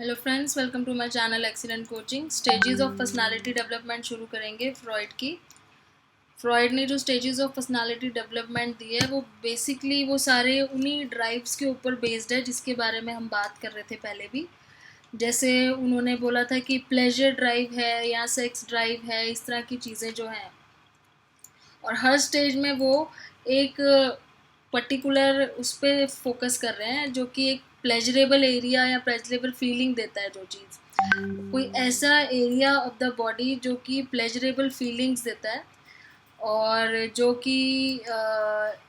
Hello friends, welcome to my channel excellent coaching. Stages of personality development शुरू करेंगे Freud की। Freud ने जो स्टेजेस ऑफ पर्सनालिटी डेवलपमेंट दी है वो बेसिकली वो सारे उन्हीं ड्राइव्स के ऊपर बेस्ड है जिसके बारे में हम बात कर रहे थे पहले भी। जैसे उन्होंने बोला था कि प्लेजर ड्राइव है या सेक्स ड्राइव है, इस तरह की चीज़ें जो हैं। और हर स्टेज में वो एक पर्टिकुलर उस पर फोकस कर रहे हैं जो कि एक प्लेजरेबल एरिया या प्लेजरेबल फीलिंग देता है। जो चीज़ कोई ऐसा एरिया ऑफ द बॉडी जो कि प्लेजरेबल फीलिंग्स देता है और जो कि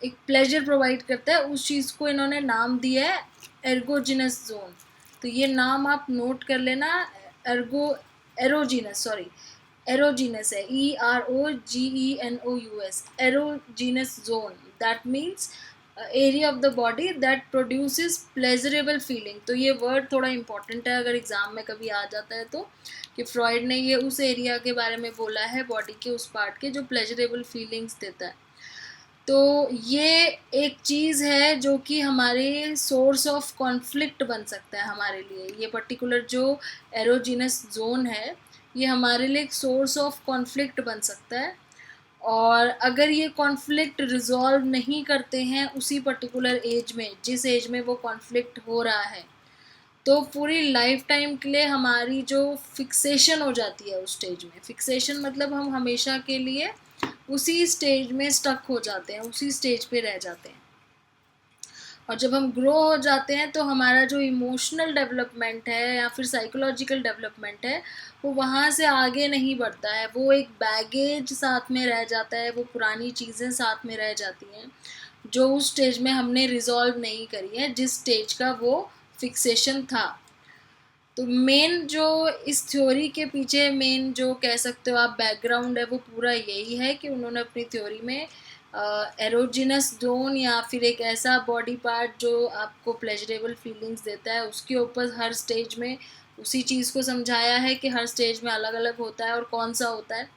एक प्लेजर प्रोवाइड करता है, उस चीज़ को इन्होंने नाम दिया है एर्गोजिनस जोन। तो ये नाम आप नोट कर लेना। एर्गो एरोजीनस सॉरी एरोजीनस है, EROGENOUS, erogenous zone. That means area of the body that produces pleasurable feeling. तो ये वर्ड थोड़ा इंपॉर्टेंट है अगर एग्जाम में कभी आ जाता है तो, कि फ्रॉइड ने ये उस एरिया के बारे में बोला है बॉडी के उस पार्ट के जो प्लेजरेबल फीलिंग्स देता है। तो ये एक चीज़ है जो कि हमारे सोर्स ऑफ कॉन्फ्लिक्ट बन सकता है हमारे लिए। ये पर्टिकुलर जो एरोजीनस जोन है ये हमारे लिए एक सोर्स ऑफ कॉन्फ्लिक्ट बन सकता है। और अगर ये कॉन्फ्लिक्ट रिजॉल्व नहीं करते हैं उसी पर्टिकुलर एज में, जिस एज में वो कॉन्फ्लिक्ट हो रहा है, तो पूरी लाइफ टाइम के लिए हमारी जो फिक्सेशन हो जाती है उस स्टेज में। फिक्सेशन मतलब हम हमेशा के लिए उसी स्टेज में स्टक हो जाते हैं, उसी स्टेज पे रह जाते हैं। और जब हम ग्रो हो जाते हैं तो हमारा जो इमोशनल डेवलपमेंट है या फिर साइकोलॉजिकल डेवलपमेंट है वो वहाँ से आगे नहीं बढ़ता है। वो एक बैगेज साथ में रह जाता है, वो पुरानी चीज़ें साथ में रह जाती हैं जो उस स्टेज में हमने रिजॉल्व नहीं करी है, जिस स्टेज का वो फिक्सेशन था। तो मेन जो इस थ्योरी के पीछे मेन जो कह सकते हो आप बैकग्राउंड है वो पूरा यही है कि उन्होंने अपनी थ्योरी में एरोजिनस जोन या फिर एक ऐसा बॉडी पार्ट जो आपको प्लेजरेबल फीलिंग्स देता है उसके ऊपर हर स्टेज में उसी चीज़ को समझाया है कि हर स्टेज में अलग अलग होता है और कौन सा होता है।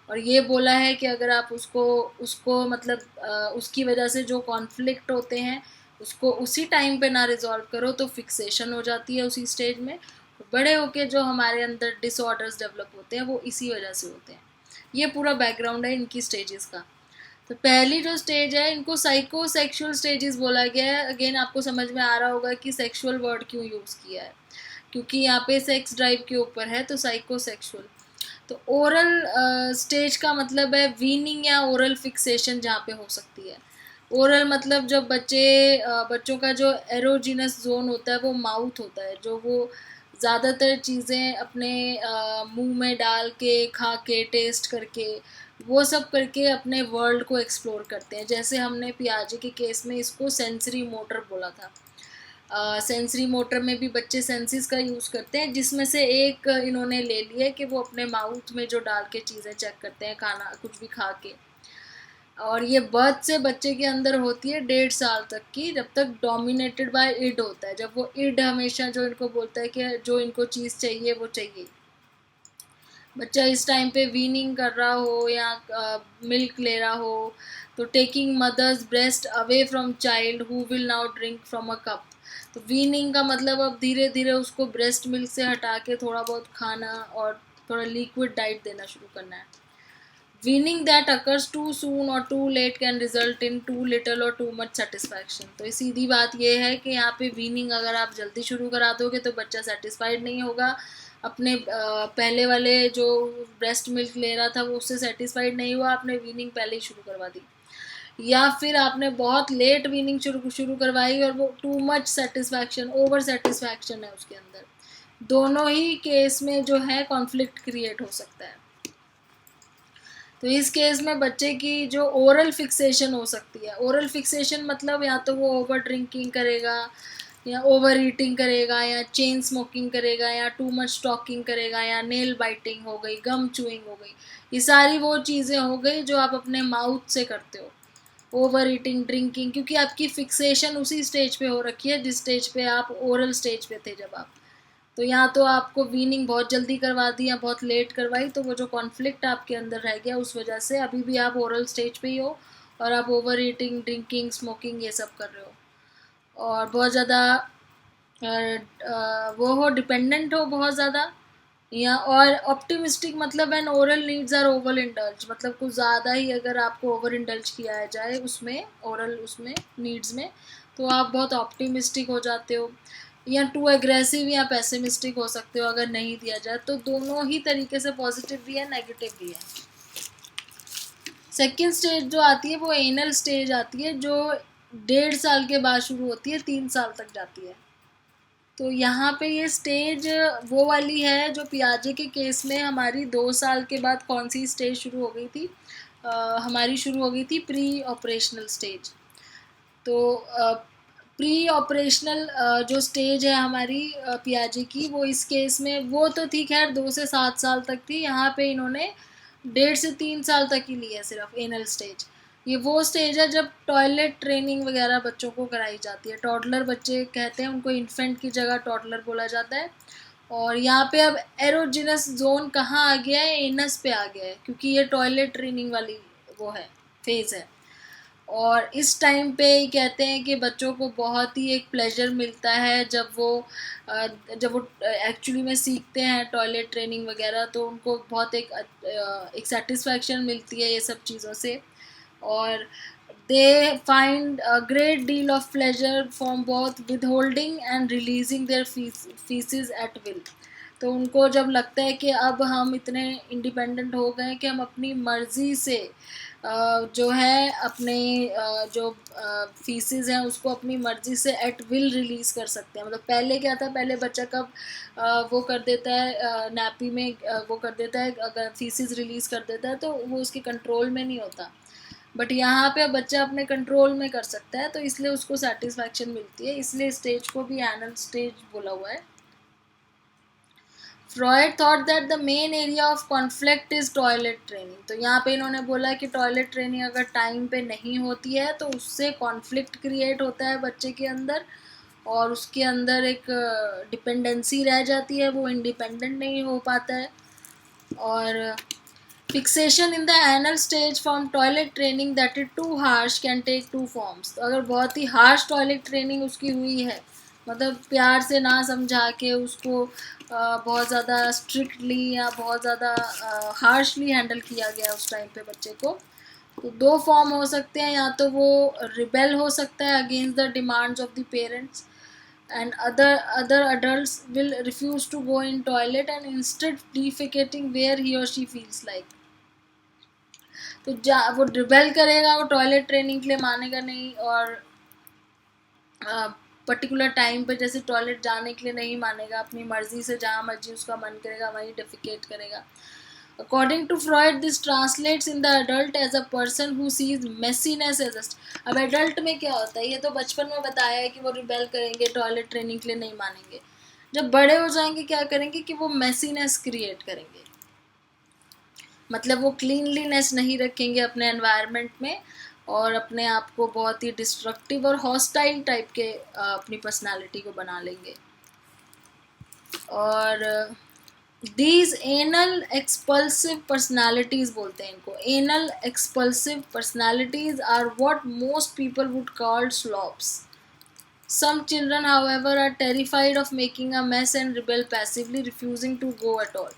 और ये बोला है कि अगर आप उसको उसको मतलब उसकी वजह से जो कॉन्फ्लिक्ट होते हैं उसको उसी टाइम पे ना रिजॉल्व करो तो फिक्सेशन हो जाती है उसी स्टेज में। बड़े होके जो हमारे अंदर डिसऑर्डर्स डेवलप होते हैं वो इसी वजह से होते हैं। ये पूरा बैकग्राउंड है इनकी स्टेजेस का। तो पहली जो स्टेज है इनको साइको सेक्शुअल स्टेजेस बोला गया है। अगेन आपको समझ में आ रहा होगा कि सेक्सुअल वर्ड क्यों यूज़ किया है, क्योंकि यहाँ पे सेक्स ड्राइव के ऊपर है, तो साइको सेक्शुअल। तो ओरल स्टेज का मतलब है वीनिंग या ओरल फिक्सेशन जहाँ पे हो सकती है। ओरल मतलब जब बच्चों का जो एरोजिनस जोन होता है वो माउथ होता है, जो वो ज़्यादातर चीज़ें अपने मुंह में डाल के खा के टेस्ट करके वो सब करके अपने वर्ल्ड को एक्सप्लोर करते हैं। जैसे हमने पियाजे के केस में इसको सेंसरी मोटर बोला था। सेंसरी मोटर में भी बच्चे सेंसिस का यूज़ करते हैं, जिसमें से एक इन्होंने ले लिया कि वो अपने माउथ में जो डाल के चीज़ें चेक करते हैं खाना कुछ भी खा के। और ये बर्थ से बच्चे के अंदर होती है 1.5 साल तक की, जब तक डोमिनेटेड बाय इड होता है। जब वो इड हमेशा जो इनको बोलता है कि जो इनको चीज़ चाहिए वो चाहिए। बच्चा इस टाइम पे वीनिंग कर रहा हो या मिल्क ले रहा हो तो taking mother's breast away from child who will now drink from a cup. तो वीनिंग का मतलब अब धीरे धीरे उसको ब्रेस्ट मिल्क से हटा के थोड़ा बहुत खाना और थोड़ा लिक्विड डाइट देना शुरू करना है। Weaning that occurs too soon और too late can result in too little और टू मच सेटिस्फैक्शन। तो सीधी बात यह है कि यहाँ पे वीनिंग अगर आप जल्दी शुरू करा दोगे तो बच्चा सेटिस्फाइड नहीं होगा। अपने पहले वाले जो ब्रेस्ट मिल्क ले रहा था वो उससे सेटिस्फाइड नहीं हुआ, आपने वीनिंग पहले ही शुरू करवा दी। या फिर आपने बहुत लेट वीनिंग शुरू करवाई और वो to much satisfaction, over satisfaction है उसके अंदर। दोनों ही केस में जो है कॉन्फ्लिक्ट क्रिएट हो सकता है। तो इस केस में बच्चे की जो ओरल फिक्सेशन हो सकती है, ओरल फिक्सेशन मतलब या तो वो ओवर ड्रिंकिंग करेगा या ओवर ईटिंग करेगा या चेन स्मोकिंग करेगा या टू मच टॉकिंग करेगा या नेल बाइटिंग हो गई, गम चूइंग हो गई। ये सारी वो चीज़ें हो गई जो आप अपने माउथ से करते हो। ओवर ईटिंग, ड्रिंकिंग, क्योंकि आपकी फिक्सेशन उसी स्टेज पे हो रखी है जिस स्टेज पे आप ओरल स्टेज पे थे जब आप। तो यहाँ तो आपको वीनिंग बहुत जल्दी करवा दी या बहुत लेट करवाई, तो वो जो कॉन्फ्लिक्ट आपके अंदर रह गया उस वजह से अभी भी आप ओरल स्टेज पे ही हो और आप ओवर ईटिंग, ड्रिंकिंग, स्मोकिंग ये सब कर रहे हो। और बहुत ज़्यादा वो हो डिपेंडेंट हो बहुत ज़्यादा, या और ऑप्टिमिस्टिक मतलब an oral needs are over indulge, मतलब कुछ ज़्यादा ही अगर आपको ओवर इंडल्ज किया जाए उसमें, ओरल उसमें नीड्स में, तो आप बहुत ऑप्टिमिस्टिक हो जाते हो, या टू एग्रेसिव या पेसिमिस्टिक हो सकते हो अगर नहीं दिया जाए। तो दोनों ही तरीके से पॉजिटिव भी है नेगेटिव भी है। सेकेंड स्टेज जो आती है वो एनल स्टेज आती है, जो 1.5 साल के बाद शुरू होती है, 3 साल तक जाती है। तो यहाँ पे ये स्टेज वो वाली है जो पियाजे के केस में हमारी 2 साल के बाद कौन सी स्टेज शुरू हो गई थी, हमारी शुरू हो गई थी प्री ऑपरेशनल स्टेज। तो प्री ऑपरेशनल जो स्टेज है हमारी पियाजे की, वो इस केस में वो तो थी खैर 2 से 7 साल तक थी, यहाँ पे इन्होंने 1.5 से 3 साल तक ही ली है सिर्फ एनल स्टेज। ये वो स्टेज है जब टॉयलेट ट्रेनिंग वगैरह बच्चों को कराई जाती है, टॉडलर बच्चे कहते हैं उनको, इन्फेंट की जगह टॉडलर बोला जाता है। और यहाँ पे अब एरोजिनस जोन कहाँ आ गया है, एनस पे आ गया है, क्योंकि ये टॉयलेट ट्रेनिंग वाली वो है, फेज है। और इस टाइम पे ही कहते हैं कि बच्चों को बहुत ही एक प्लेजर मिलता है जब वो एक्चुअली में सीखते हैं टॉयलेट ट्रेनिंग वगैरह, तो उनको बहुत एक सेटिस्फैक्शन मिलती है ये सब चीज़ों से। और they find a great deal of pleasure from both withholding and releasing their faeces at will. तो उनको जब लगता है कि अब हम इतने इंडिपेंडेंट हो गए कि हम अपनी मर्ज़ी से जो है अपने जो फीसेस हैं उसको अपनी मर्ज़ी से एट विल रिलीज़ कर सकते हैं। मतलब पहले क्या था, पहले बच्चा कब वो कर देता है नैपी में, वो कर देता है, अगर फीसेस रिलीज़ कर देता है तो वो उसके कंट्रोल में नहीं होता। बट यहाँ पे बच्चा अपने कंट्रोल में कर सकता है, तो इसलिए उसको सेटिस्फैक्शन मिलती है, इसलिए स्टेज को भी एनल स्टेज बोला हुआ है। Freud thought that the main area of conflict is toilet training. तो यहाँ पे इन्होंने बोला कि टॉयलेट ट्रेनिंग अगर टाइम पे नहीं होती है तो उससे कॉन्फ्लिक्ट क्रिएट होता है बच्चे के अंदर, और उसके अंदर एक डिपेंडेंसी रह जाती है, वो इंडिपेंडेंट नहीं हो पाता है। और fixation in the anal stage from toilet training that is too harsh can take two forms. तो अगर बहुत ही हार्श टॉयलेट ट्रेनिंग उसकी हुई है, मतलब प्यार से ना समझा के उसको बहुत ज़्यादा स्ट्रिक्टली या बहुत ज़्यादा हार्शली हैंडल किया गया उस टाइम पे बच्चे को, तो 2 फॉर्म हो सकते हैं, या तो वो रिबेल हो सकता है against the demands of the parents, and other adults will refuse to go in toilet and instead defecating where he or she feels like। तो वो रिबेल करेगा, वो टॉयलेट ट्रेनिंग के लिए मानेगा नहीं, और पर्टिकुलर टाइम पे जैसे टॉयलेट जाने के लिए नहीं मानेगा, अपनी मर्जी से जहाँ मर्जी उसका मन करेगा वहीं डिफिकेट करेगा। According to Freud, this translates in the adult as a person who sees messiness as a। अब एडल्ट में क्या होता है, ये तो बचपन में बताया है कि वो रिबेल करेंगे, टॉयलेट ट्रेनिंग के लिए नहीं मानेंगे। जब बड़े हो जाएंगे क्या करेंगे कि वो मेसीनेस क्रिएट करेंगे, मतलब वो क्लीनलीनेस नहीं रखेंगे अपने एनवायरनमेंट में, और अपने आप को बहुत ही डिस्ट्रक्टिव और हॉस्टाइल टाइप के अपनी पर्सनालिटी को बना लेंगे। और दीज एनल एक्सपल्सिव पर्सनैलिटीज बोलते हैं इनको, anal expulsive personalities are what most people would call slobs. Some children, however, are terrified of making a mess and rebel passively, refusing to go at all।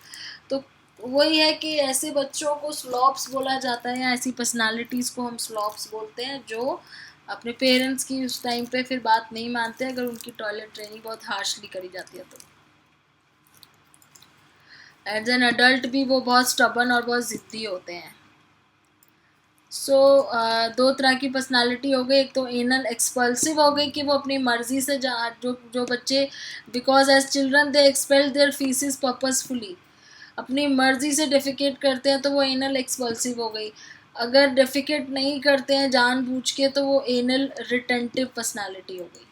तो वही है कि ऐसे बच्चों को स्लॉप्स बोला जाता है, या ऐसी पर्सनालिटीज़ को हम स्लॉप्स बोलते हैं जो अपने पेरेंट्स की उस टाइम पे फिर बात नहीं मानते अगर उनकी टॉयलेट ट्रेनिंग बहुत हार्शली करी जाती है। तो एज एन अडल्ट भी वो बहुत स्टबन और बहुत ज़िद्दी होते हैं। सो 2 तरह की पर्सनालिटी हो गई, एक तो एनल एक्सपल्सिव हो गई कि वो अपनी मर्जी से जो बच्चे, because as children they expel their faeces purposefully, अपनी मर्जी से डेफिकेट करते हैं तो वो एनल एक्सपल्सिव हो गई। अगर डेफिकेट नहीं करते हैं जानबूझ के तो वो एनल रिटेंटिव पर्सनालिटी हो गई।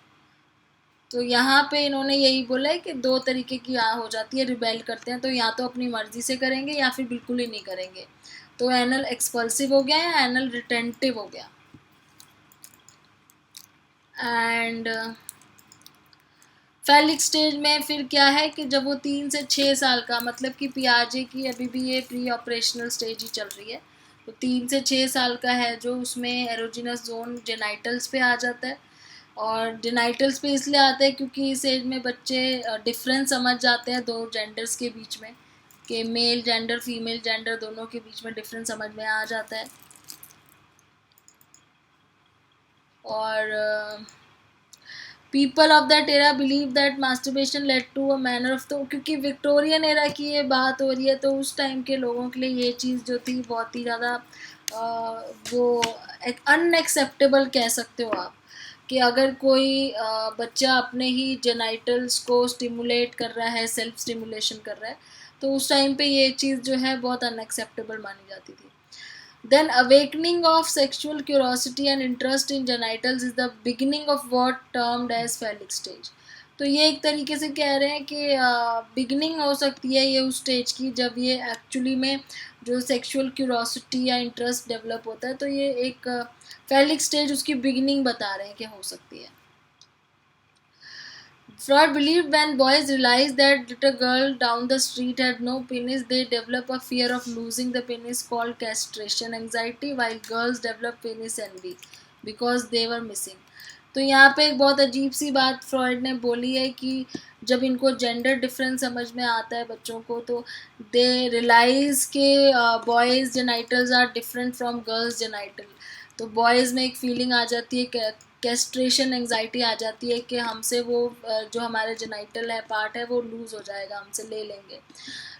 तो यहाँ पे इन्होंने यही बोला है कि 2 तरीके की हो जाती है, रिबेल करते हैं तो या तो अपनी मर्जी से करेंगे या फिर बिल्कुल ही नहीं करेंगे। तो एनल एक्सपल्सिव हो गया या एनल रिटेंटिव हो गया। एंड फैलिक स्टेज में फिर क्या है कि जब वो 3 से 6 साल का, मतलब कि पियाजे की अभी भी ये प्री ऑपरेशनल स्टेज ही चल रही है, तो 3 से 6 साल का है जो उसमें एरोजिनस जोन जेनाइटल्स पे आ जाता है। और जेनाइटल्स पे इसलिए आते हैं क्योंकि इस एज में बच्चे डिफरेंस समझ जाते हैं दो जेंडर्स के बीच में, कि मेल जेंडर फीमेल जेंडर दोनों के बीच में डिफरेंस समझ में आ जाता है। और people of that era believe that masturbation led to a manner of, तो क्योंकि विक्टोरियन एरा की ये बात हो रही है तो उस टाइम के लोगों के लिए ये चीज़ जो थी बहुत ही ज़्यादा वो एक अनएक्सेप्टेबल कह सकते हो आप, कि अगर कोई बच्चा अपने ही जेनाइटल्स को स्टिमुलेट कर रहा है, सेल्फ स्टिमुलेशन कर रहा है, तो उस टाइम पे ये चीज़ जो है बहुत अनएक्सेप्टेबल मानी जाती थी। Then awakening of sexual curiosity and interest in genitals is the beginning of what termed as phallic stage. तो ये एक तरीके से कह रहे हैं कि बिगनिंग हो सकती है ये उस स्टेज की जब ये एक्चुअली में जो सेक्सुअल क्यूरोसिटी या इंटरेस्ट डेवलप होता है, तो ये एक फैलिक स्टेज उसकी बिगनिंग बता रहे हैं कि हो सकती है। Freud believed when boys realized that little girl down the street had no penis, they develop a fear of losing the penis called castration anxiety, while girls develop penis envy because they were missing. तो यहाँ पे एक बहुत अजीब सी बात Freud ने बोली है कि जब इनको जेंडर डिफरेंस समझ में आता है बच्चों को, तो दे रियलाइज के boys genitals are different from girls genital. तो बॉयज़ में एक फीलिंग आ जाती है, कैस्ट्रेशन एंजाइटी आ जाती है कि हमसे वो जो हमारे जेनाइटल है पार्ट है वो लूज़ हो जाएगा, हमसे ले लेंगे।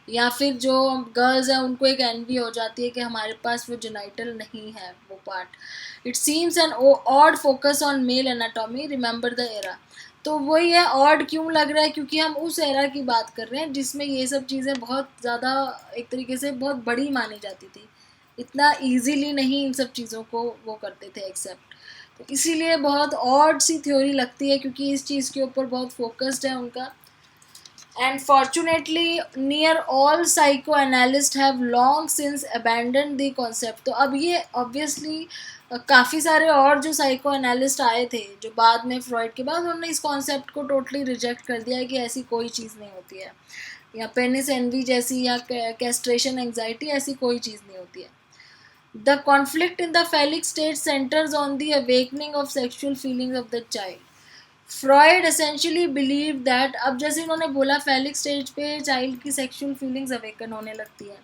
या फिर जो गर्ल्स हैं उनको एक एनवी हो जाती है कि हमारे पास वो जेनाइटल नहीं है वो part. It seems an odd focus on male anatomy, remember the era. तो वही है, ऑड क्यों लग रहा है क्योंकि हम उस एरा की बात कर रहे हैं जिसमें ये सब चीज़ें बहुत ज़्यादा एक तरीके से बहुत बड़ी मानी जाती थी, इतना ईजीली नहीं इन सब चीज़ों को वो करते थे एक्सेप्ट। तो इसीलिए बहुत ऑड सी थ्योरी लगती है क्योंकि इस चीज़ के ऊपर बहुत फोकस्ड है उनका। And fortunately near all psycho analyst have long since abandon the concept. तो अब ये ऑब्वियसली काफ़ी सारे और जो साइको एनालिस्ट आए थे जो बाद में फ्रॉइड के बाद, उन्होंने इस कॉन्सेप्ट को टोटली रिजेक्ट कर दिया है कि ऐसी कोई चीज़ नहीं होती है, या पेनिस एनवी जैसी या कैस्ट्रेशन एंजाइटी ऐसी कोई चीज़ नहीं होती है। The conflict in the phallic state centers on the awakening of sexual feelings of the child. Freud essentially believe that, अब जैसे उन्होंने बोला फैलिक स्टेज पे चाइल्ड की सेक्सुअल फीलिंग्स अवेकन होने लगती हैं,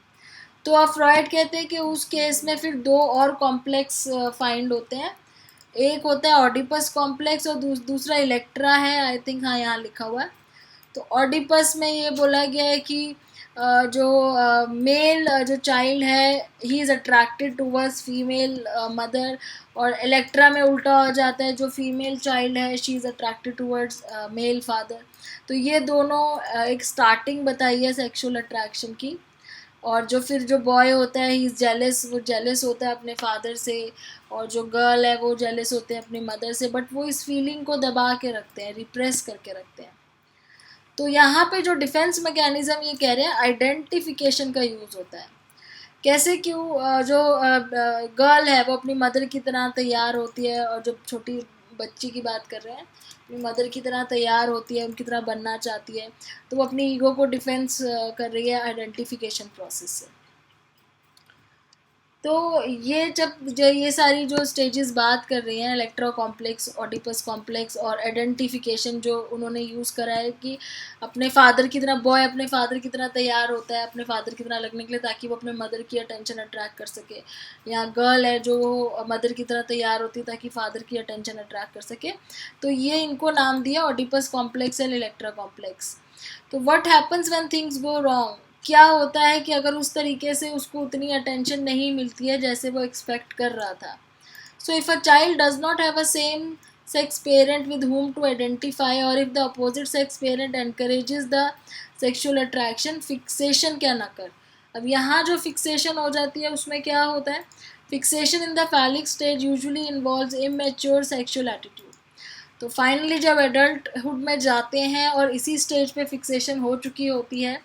तो अब फ्रॉइड कहते हैं कि उस केस में फिर दो और कॉम्प्लेक्स फाइंड होते हैं। एक होता है ऑडिपस कॉम्प्लेक्स और दूसरा इलेक्ट्रा है, आई थिंक, हाँ यहाँ लिखा हुआ है। तो ऑडिपस में ये बोला गया है कि जो मेल जो चाइल्ड है he is attracted towards female mother, और इलेक्ट्रा में उल्टा हो जाता है, जो फीमेल चाइल्ड है she is attracted towards male father. तो ये दोनों एक स्टार्टिंग बताई है सेक्सुअल अट्रैक्शन की। और जो फिर जो बॉय होता है ही इज़ जेलस, वो जेलस होता है अपने फादर से, और जो गर्ल है वो जेलस होते हैं अपनी मदर से, बट वो इस फीलिंग को दबा के रखते हैं, रिप्रेस करके रखते हैं। तो यहाँ पे जो डिफेंस मैकेनिज्म ये कह रहे हैं आइडेंटिफिकेशन का यूज़ होता है। कैसे, क्यों, जो गर्ल है वो अपनी मदर की तरह तैयार होती है, और जब छोटी बच्ची की बात कर रहे हैं अपनी मदर की तरह तैयार होती है, उनकी तरह बनना चाहती है, तो वो अपनी ईगो को डिफेंस कर रही है आइडेंटिफिकेशन प्रोसेस से। तो ये जब ये सारी जो स्टेजेस बात कर रही हैं, इलेक्ट्रो कॉम्प्लेक्स, ऑडिपस कॉम्प्लेक्स और आइडेंटिफिकेशन जो उन्होंने यूज़ करा है कि अपने फादर की तरह, बॉय अपने फादर की तरह तैयार होता है अपने फादर की तरह लगने के लिए ताकि वो अपने मदर की अटेंशन अट्रैक्ट कर सके, या गर्ल है जो मदर की तरह तैयार होती है ताकि फादर की अटेंशन अट्रैक्ट कर सके। तो ये इनको नाम दिया Oedipus complex and Electra complex. तो what happens when things go wrong, क्या होता है कि अगर उस तरीके से उसको उतनी अटेंशन नहीं मिलती है जैसे वो एक्सपेक्ट कर रहा था। So if a child does not have a same sex parent with whom to identify, और if the opposite sex parent encourages the sexual attraction, fixation क्या ना कर। अब यहाँ जो फिक्सेशन हो जाती है उसमें क्या होता है, fixation in the phallic stage usually involves immature sexual attitude. तो फाइनली जब एडल्टहुड में जाते हैं और इसी स्टेज पे फिक्सेशन हो चुकी होती है,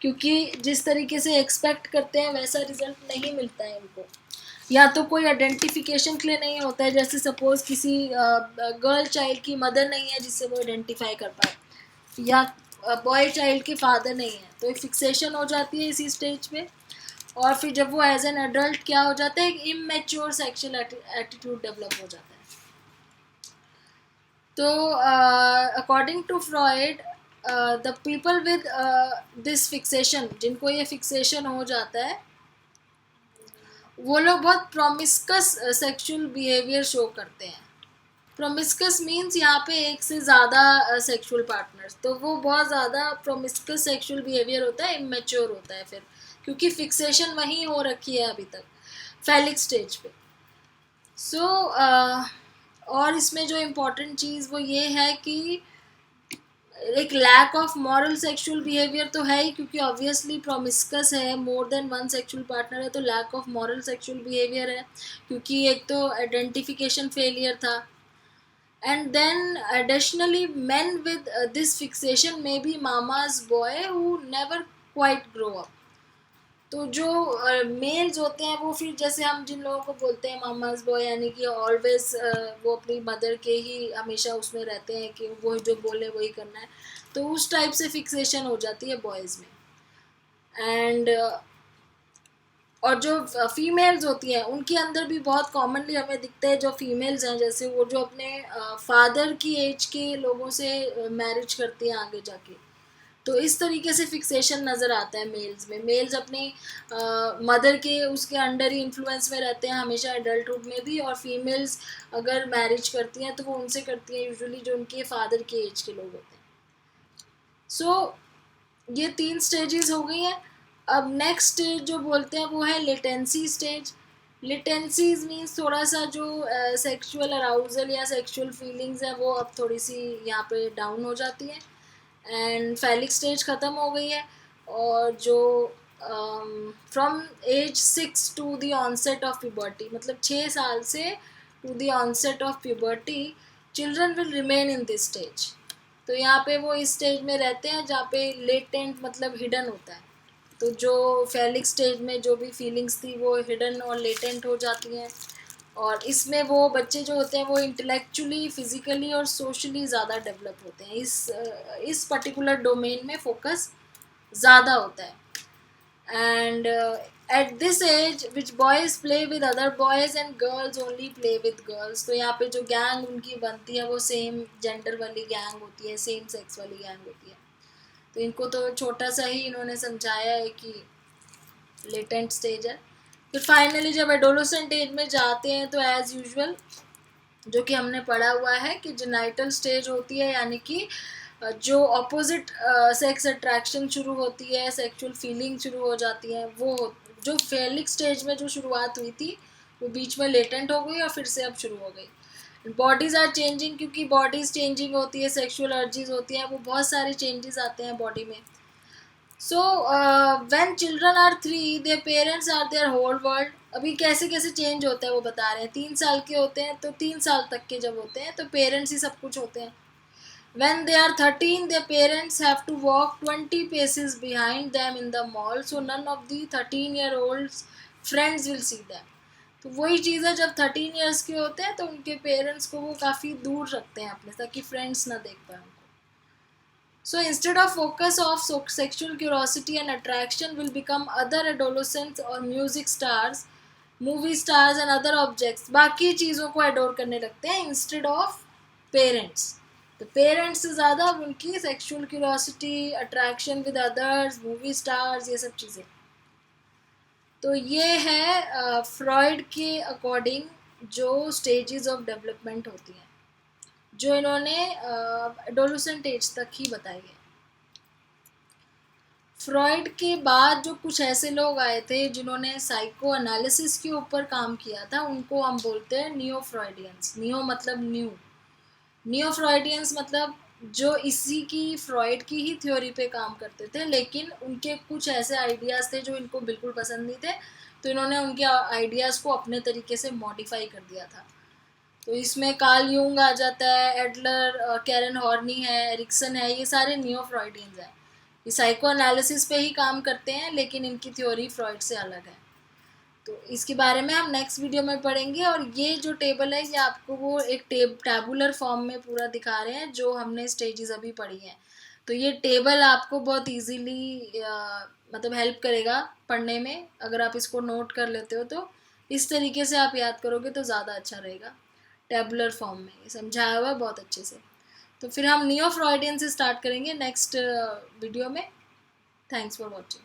क्योंकि जिस तरीके से एक्सपेक्ट करते हैं वैसा रिजल्ट नहीं मिलता है इनको, या तो कोई आइडेंटिफिकेशन के लिए नहीं होता है, जैसे सपोज किसी गर्ल चाइल्ड की मदर नहीं है जिससे वो आइडेंटिफाई कर पाए, या बॉय चाइल्ड के फादर नहीं है, तो एक फिक्सेशन हो जाती है इसी स्टेज पे। और फिर जब वो एज एन एडल्ट क्या हो जाता है, एक इमेच्योर सेक्सुअल एटीट्यूड डेवलप हो जाता है। तो according to Freud, the people with this fixation, जिनको ये फिक्सेशन हो जाता है, वो लोग बहुत प्रोमिस्कस सेक्सुअल बिहेवियर शो करते हैं। प्रोमिस्कस मीन्स यहाँ पे एक से ज़्यादा सेक्सुअल पार्टनर्स, तो वो बहुत ज़्यादा प्रोमिस्कस सेक्सुअल बिहेवियर होता है, इमेच्योर होता है फिर, क्योंकि फिक्सेशन वहीं हो रखी है अभी तक फैलिक स्टेज पे। सो और इसमें जो इम्पोर्टेंट चीज़ वो ये है कि एक lack of moral sexual behaviour तो है ही, क्योंकि ऑब्वियसली प्रोमिस्कस है, more than one sexual partner है, तो lack of moral sexual behaviour है, क्योंकि एक तो आइडेंटिफिकेशन फेलियर था। And then additionally, men with this fixation may be mama's boy who never quite grow up. तो जो मेल्स होते हैं वो फिर, जैसे हम जिन लोगों को बोलते हैं मामाज बॉय, यानी कि ऑलवेज वो अपनी मदर के ही हमेशा उसमें रहते हैं कि वो जो बोले वही करना है, तो उस टाइप से फिक्सेशन हो जाती है बॉयज़ में। एंड और जो फीमेल्स होती हैं उनके अंदर भी बहुत कॉमनली हमें दिखता है, जो फीमेल्स हैं जैसे वो जो अपने फादर की एज के लोगों से मैरिज करती हैं आगे जाके, तो इस तरीके से फिक्सेशन नज़र आता है मेल्स में। मेल्स अपनी मदर के उसके अंडर ही इन्फ्लुएंस में रहते हैं हमेशा एडल्टहुड में भी, और फीमेल्स अगर मैरिज करती हैं तो वो उनसे करती हैं यूजुअली जो उनके फादर के एज के लोग होते हैं। सो ये 3 स्टेजेस हो गई हैं। अब नेक्स्ट स्टेज जो बोलते हैं वो है लेटेंसी स्टेज। लेटेंसीज मीन्स थोड़ा सा जो सेक्सुअल अराउजल या सेक्सुअल फीलिंग्स हैं वो अब थोड़ी सी यहाँ पे डाउन हो जाती हैं, एंड फैलिक स्टेज ख़त्म हो गई है। और जो from age 6 to the onset of puberty, मतलब 6 साल से to the onset of puberty, children will remain in this stage. तो यहाँ पे वो इस स्टेज में रहते हैं जहाँ पे लेटेंट मतलब हिडन होता है, तो जो फैलिक स्टेज में जो भी फीलिंग्स थी वो हिडन और लेटेंट हो जाती हैं, और इसमें वो बच्चे जो होते हैं वो इंटेलेक्चुअली, फिजिकली और सोशली ज़्यादा डेवलप होते हैं। इस पर्टिकुलर डोमेन में फोकस ज़्यादा होता है। And at this age which boys play with other boys and girls only play with girls, तो यहाँ पे जो गैंग उनकी बनती है वो सेम जेंडर वाली गैंग होती है, सेम सेक्स वाली गैंग होती है। तो इनको तो छोटा सा ही इन्होंने समझाया है कि लेटेंट स्टेज है। फिर फाइनली जब एडोलेसेंट एज में जाते हैं तो एज़ यूजुअल जो कि हमने पढ़ा हुआ है कि जेनाइटल स्टेज होती है, यानी कि जो अपोजिट सेक्स अट्रैक्शन शुरू होती है, सेक्सुअल फीलिंग शुरू हो जाती है, वो जो फेलिक स्टेज में जो शुरुआत हुई थी वो बीच में लेटेंट हो गई और फिर से अब शुरू हो गई। बॉडीज़ आर चेंजिंग, क्योंकि बॉडीज़ चेंजिंग होती है, सेक्सुअल अर्जीज होती हैं, वो बहुत सारे चेंजेस आते हैं बॉडी में। So when children are 3 their parents are their whole world. अभी कैसे कैसे चेंज होता है वो बता रहे हैं। 3 साल के होते हैं तो 3 साल तक के जब होते हैं तो पेरेंट्स ही सब कुछ होते हैं। When they are 13, their parents have to walk 20 paces behind them in the mall, so none of the 13-year-olds friends will see them. तो वही चीज़ है, जब 13 ईयर्स के होते हैं तो उनके पेरेंट्स को वो काफ़ी दूर रखते हैं अपने, ताकि फ्रेंड्स ना देख पाए उनको। So instead of focus of sexual curiosity and attraction will become other adolescents or music stars, movie stars and other objects. बाकी चीज़ों को एडोर करने लगते हैं इंस्टेड ऑफ पेरेंट्स। तो पेरेंट्स से ज़्यादा उनकी sexual curiosity, attraction with others, movie stars, ये सब चीज़ें। तो ये है फ्रॉइड के अकॉर्डिंग जो स्टेजेस ऑफ डेवलपमेंट होती हैं, जो इन्होंने एडोलेसेंट एज तक ही बताई है। फ्रॉइड के बाद जो कुछ ऐसे लोग आए थे जिन्होंने साइको एनालिसिस के ऊपर काम किया था, उनको हम बोलते हैं नियो फ्रॉइडियंस। नियो मतलब न्यू, नियो फ्रॉइडियंस मतलब जो इसी की फ्रॉइड की ही थ्योरी पे काम करते थे, लेकिन उनके कुछ ऐसे आइडियाज़ थे जो इनको बिल्कुल पसंद नहीं थे, तो इन्होंने उनके आइडियाज़ को अपने तरीके से मॉडिफाई कर दिया था। तो इसमें कार्ल यूंग आ जाता है, एडलर, कैरन हॉर्नी है, एरिक्सन है, ये सारे नियो फ्रॉइडियंस हैं। ये साइको एनालिसिस पे ही काम करते हैं, लेकिन इनकी थ्योरी फ्रॉइड से अलग है। तो इसके बारे में हम नेक्स्ट वीडियो में पढ़ेंगे। और ये जो टेबल है ये आपको वो एक टैबुलर फॉर्म में पूरा दिखा रहे हैं जो हमने स्टेजेस अभी पढ़ी हैं। तो ये टेबल आपको बहुत इजीली मतलब हेल्प करेगा पढ़ने में, अगर आप इसको नोट कर लेते हो तो इस तरीके से आप याद करोगे तो ज़्यादा अच्छा रहेगा। टैबुलर फॉर्म में ये समझाया हुआ है बहुत अच्छे से। तो फिर हम नियो फ्रॉइडियन से स्टार्ट करेंगे नेक्स्ट वीडियो में. Thanks for watching.